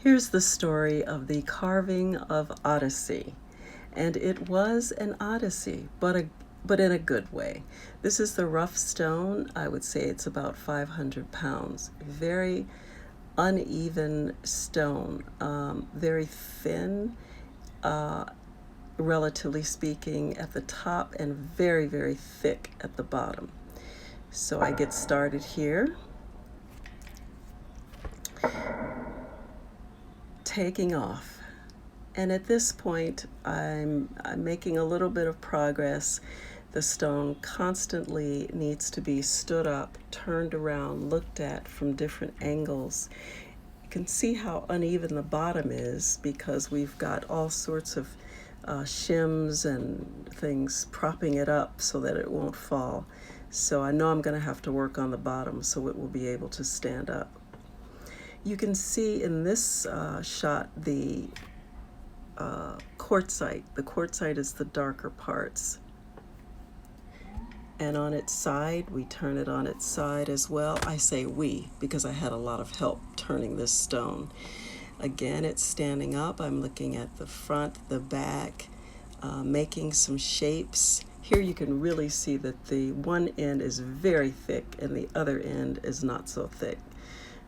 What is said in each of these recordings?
Here's the story of the carving of Odyssey. And it was an odyssey, but in a good way. This is the rough stone. I would say it's about 500 pounds. Very uneven stone, very thin, relatively speaking, at the top, and very, very thick at the bottom. So I get started here, taking off. And at this point, I'm making a little bit of progress. The stone constantly needs to be stood up, turned around, looked at from different angles. You can see how uneven the bottom is because we've got all sorts of shims and things propping it up so that it won't fall. So I know I'm going to have to work on the bottom so it will be able to stand up. You can see in this shot the quartzite. The quartzite is the darker parts. And on its side, we turn it on its side as well. I say we because I had a lot of help turning this stone. Again, it's standing up. I'm looking at the front, the back, making some shapes. Here you can really see that the one end is very thick and the other end is not so thick.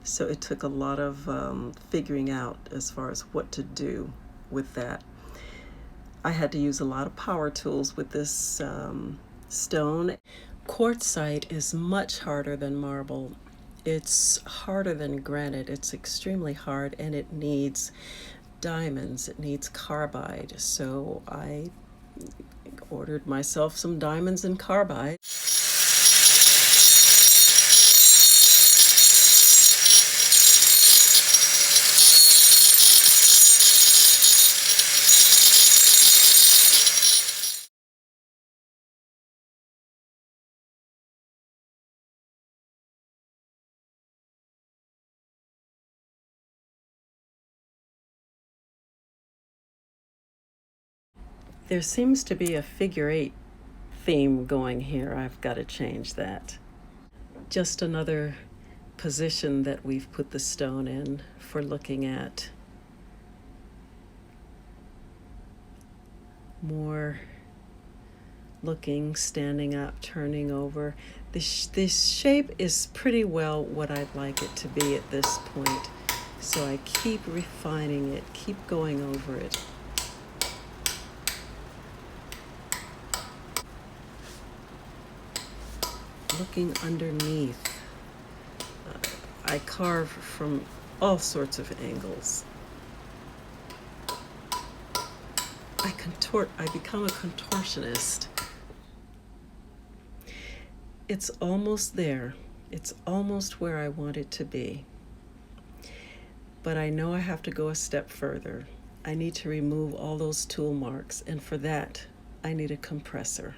So it took a lot of figuring out as far as what to do with that. I had to use a lot of power tools with this stone. Quartzite is much harder than marble. It's harder than granite. It's extremely hard, and it needs diamonds. It needs carbide. So I ordered myself some diamonds and carbide. There seems to be a figure 8 theme going here. I've got to change that. Just another position that we've put the stone in for looking at more looking, standing up, turning over. This shape is pretty well what I'd like it to be at this point. So I keep refining it, keep going over it. Looking underneath. I carve from all sorts of angles. I contort, I become a contortionist. It's almost there. It's almost where I want it to be. But I know I have to go a step further. I need to remove all those tool marks, and for that, I need a compressor.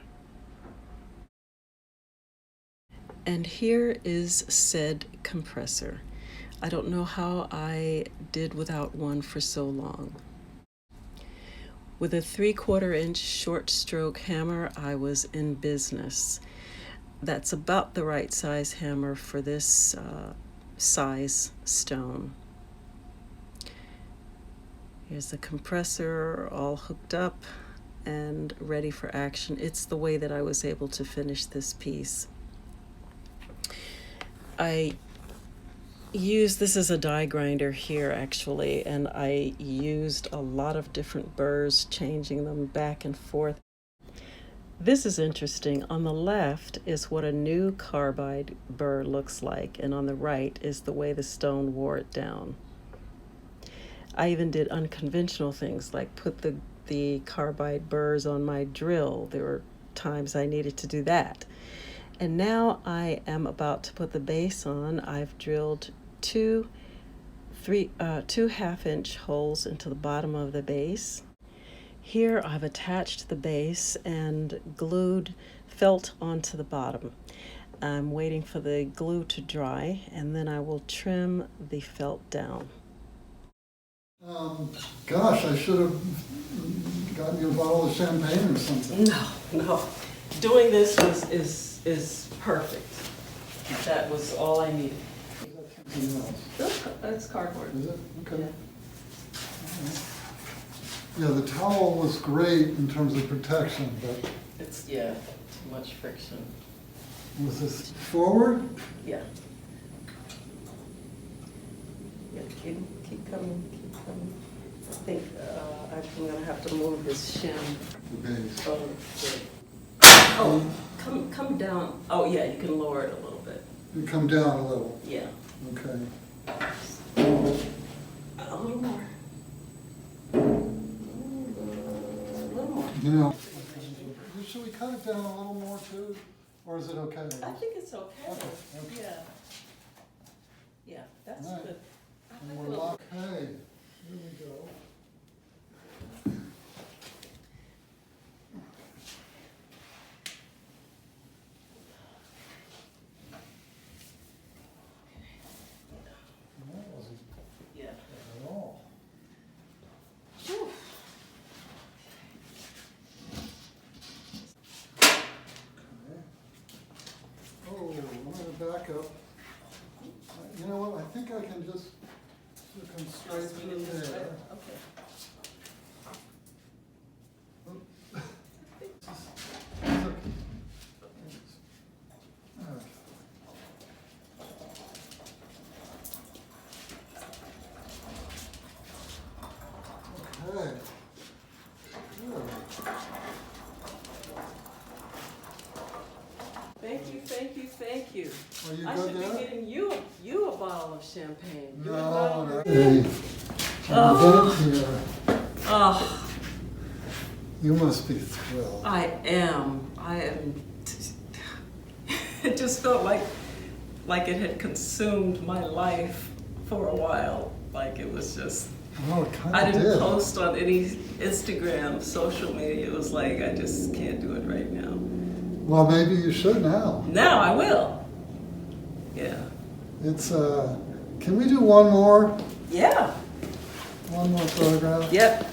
And here is said compressor. I don't know how I did without one for so long. With a 3/4 inch short stroke hammer, I was in business. That's about the right size hammer for this size stone. Here's the compressor all hooked up and ready for action. It's the way that I was able to finish this piece. This is a die grinder here actually, and I used a lot of different burrs, changing them back and forth. This is interesting. On the left is what a new carbide burr looks like, and on the right is the way the stone wore it down. I even did unconventional things like put the carbide burrs on my drill. There were times I needed to do that. And now I am about to put the base on. I've drilled two 1/2-inch holes into the bottom of the base. Here I've attached the base and glued felt onto the bottom. I'm waiting for the glue to dry, and then I will trim the felt down. Gosh, I should have gotten you a bottle of champagne or something. No. Doing this is perfect. That was all I needed. Is that something else? That's cardboard. Is it? Okay. Yeah. Yeah, the towel was great in terms of protection, but It's, yeah, too much friction. was this forward? Yeah. Yeah, keep coming, keep coming. I think I'm gonna have to move this shim. The base. Oh, good. Oh, come down. Oh, yeah, you can lower it a little bit. You come down a little, Yeah, okay. a little more. A little more. You know, should we cut it down a little more too, or is it okay? I think it's okay. Okay. Yeah. Yeah, that's All right. good. I And think we're it'll- locked. Okay, here we go. That wasn't Yeah. bad at all. Whew. Okay. Oh, I'm gonna back up. You know what, I think I can just come straight Just through move this way. there. Okay. Okay. Good. Thank you, thank you, thank you. Are you I good should be there? getting you a bottle of champagne. You a No, bottle no. of- Hey, Oh. I'm here. Oh, You must be thrilled. I am. It just felt like it had consumed my life for a while. Like it was just. Oh, it kind I of didn't did. post on any Instagram, social media. It was like I just can't do it right now. Well, maybe you should now. Now I will. Yeah. It's, can we do one more? Yeah. One more photograph? Yep.